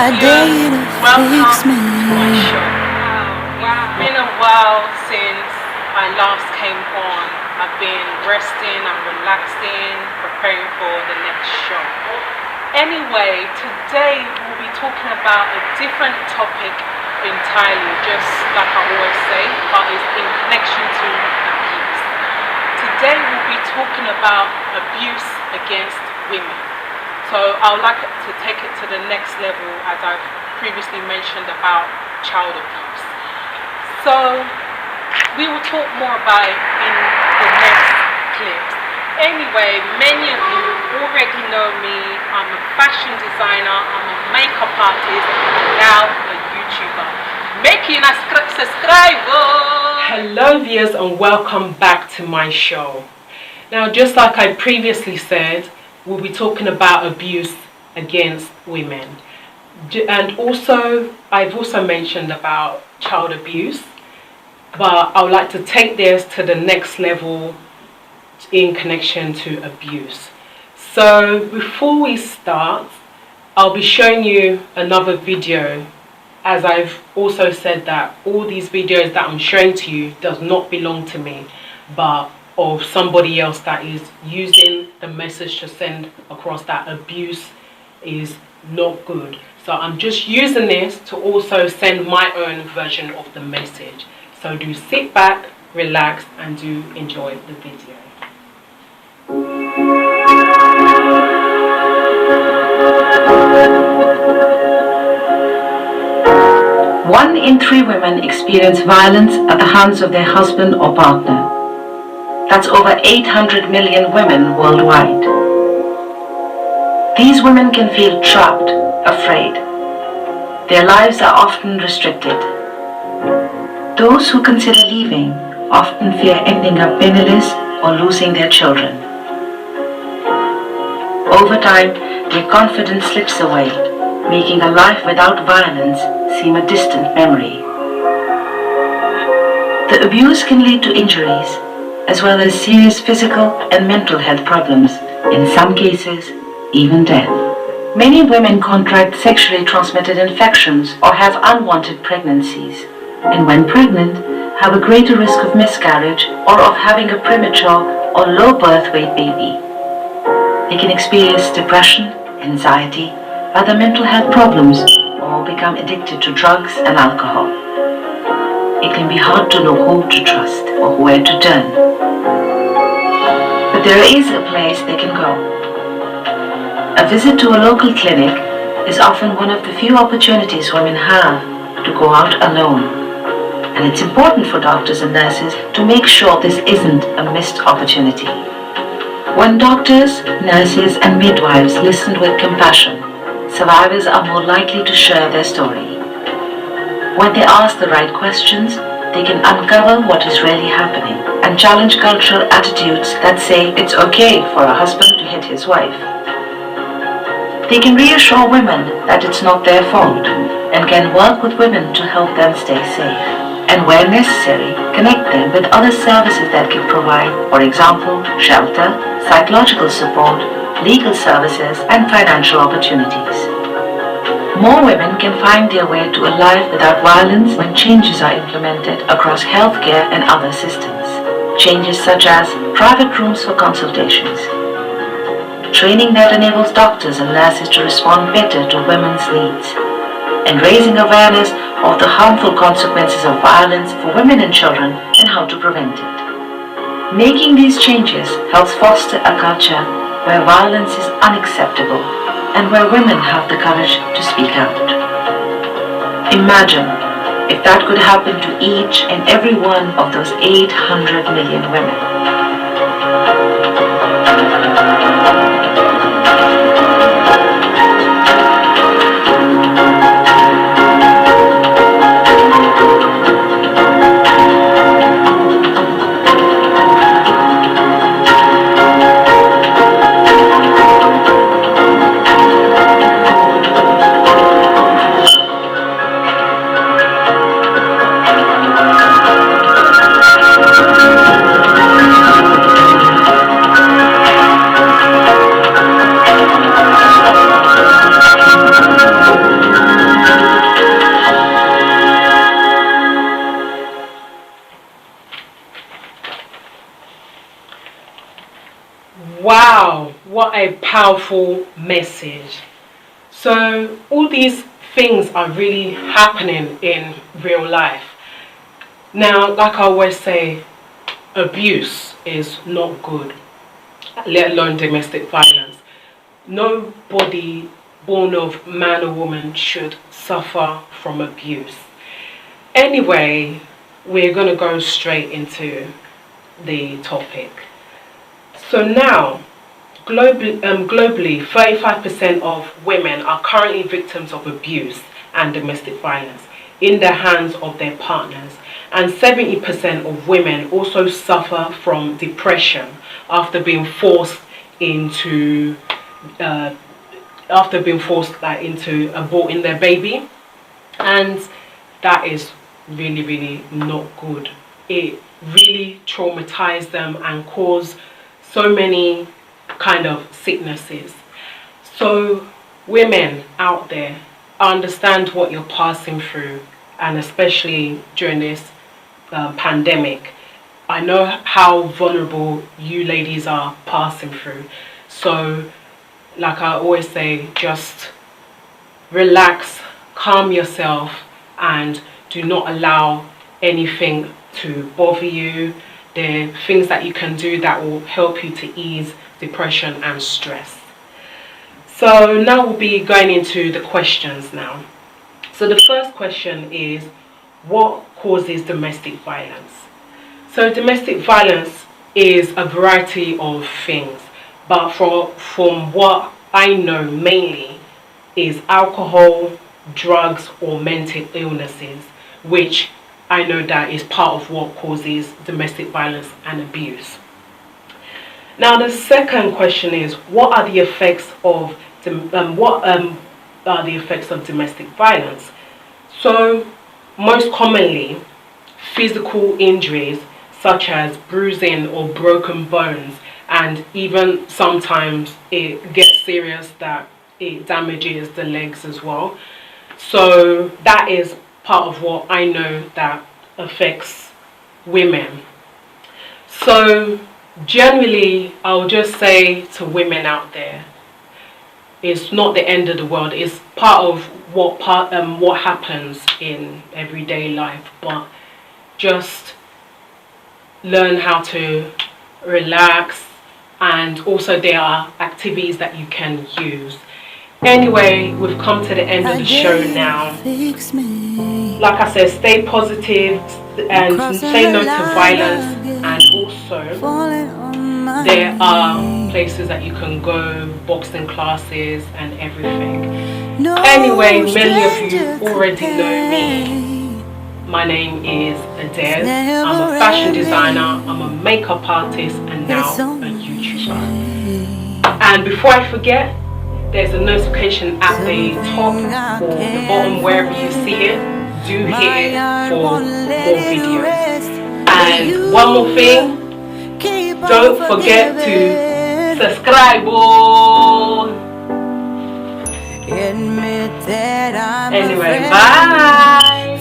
Welcome to my show. It's been a while since I last came on. I've been resting and relaxing, preparing for the next show. Anyway, today we'll be talking about a different topic entirely, just like I always say, but it's in connection to abuse. Today we'll be talking about abuse against women. So I would like to take it to the next level, as I've previously mentioned about child abuse. So we will talk more about it in the next clips. Anyway, many of you already know me. I'm a fashion designer, I'm a makeup artist, and now a YouTuber. Making a subscribe. Hello viewers and welcome back to my show. Now, just like I previously said, we'll be talking about abuse against women, and I've also mentioned about child abuse, but I would like to take this to the next level in connection to abuse. So before we start, I'll be showing you another video, as I've also said that all these videos that I'm showing to you does not belong to me, but of somebody else that is using the message to send across that abuse is not good. So I'm just using this to also send my own version of the message. So do sit back, relax, and do enjoy the video. 1 in 3 women experience violence at the hands of their husband or partner. That's over 800 million women worldwide. These women can feel trapped, afraid. Their lives are often restricted. Those who consider leaving often fear ending up penniless or losing their children. Over time, their confidence slips away, making a life without violence seem a distant memory. The abuse can lead to injuries, as well as serious physical and mental health problems, in some cases, even death. Many women contract sexually transmitted infections or have unwanted pregnancies, and when pregnant, have a greater risk of miscarriage or of having a premature or low birth weight baby. They can experience depression, anxiety, other mental health problems, or become addicted to drugs and alcohol. It can be hard to know who to trust or where to turn. But there is a place they can go. A visit to a local clinic is often one of the few opportunities women have to go out alone. And it's important for doctors and nurses to make sure this isn't a missed opportunity. When doctors, nurses, and midwives listen with compassion, survivors are more likely to share their story. When they ask the right questions, they can uncover what is really happening and challenge cultural attitudes that say it's okay for a husband to hit his wife. They can reassure women that it's not their fault and can work with women to help them stay safe, and where necessary, connect them with other services that can provide, for example, shelter, psychological support, legal services, and financial opportunities. More women can find their way to a life without violence when changes are implemented across healthcare and other systems. Changes such as private rooms for consultations, training that enables doctors and nurses to respond better to women's needs, and raising awareness of the harmful consequences of violence for women and children and how to prevent it. Making these changes helps foster a culture where violence is unacceptable and where women have the courage to speak out. Imagine if that could happen to each and every one of those 800 million women. a powerful message. So all these things are really happening in real life. Now, like I always say, abuse is not good, let alone domestic violence. Nobody born of man or woman should suffer from abuse. Anyway, we're going to go straight into the topic. So now, globally, 35% of women are currently victims of abuse and domestic violence in the hands of their partners, and 70% of women also suffer from depression after being forced into into aborting their baby, and that is really not good. It really traumatized them and caused so many kind of sicknesses. So women out there, understand what you're passing through, and especially during this pandemic. I know how vulnerable you ladies are passing through. So like I always say, just relax, calm yourself, and do not allow anything to bother you. There are things that you can do that will help you to ease depression and stress. So now we'll be going into the questions now. So the first question is, what causes domestic violence? So domestic violence is a variety of things, but from what I know, mainly is alcohol, drugs, or mental illnesses, which I know that is part of what causes domestic violence and abuse. Now the second question is, what are the effects of domestic violence? So most commonly, physical injuries such as bruising or broken bones, and even sometimes it gets serious that it damages the legs as well. So that is part of what I know that affects women. So generally, I'll just say to women out there, it's not the end of the world. It's part of what happens in everyday life, but just learn how to relax, and also there are activities that you can use. Anyway, we've come to the end of the show now. Like I said, stay positive and say no to violence, and also there are places that you can go, boxing classes and everything. Anyway, many of you already know me. My name is ADEZ. I'm a fashion designer, I'm a makeup artist, and now a YouTuber. And before I forget, there's a notification at the top or the bottom, wherever you see it. Do hit it for more videos. And one more thing, don't forget to subscribe. Anyway, bye.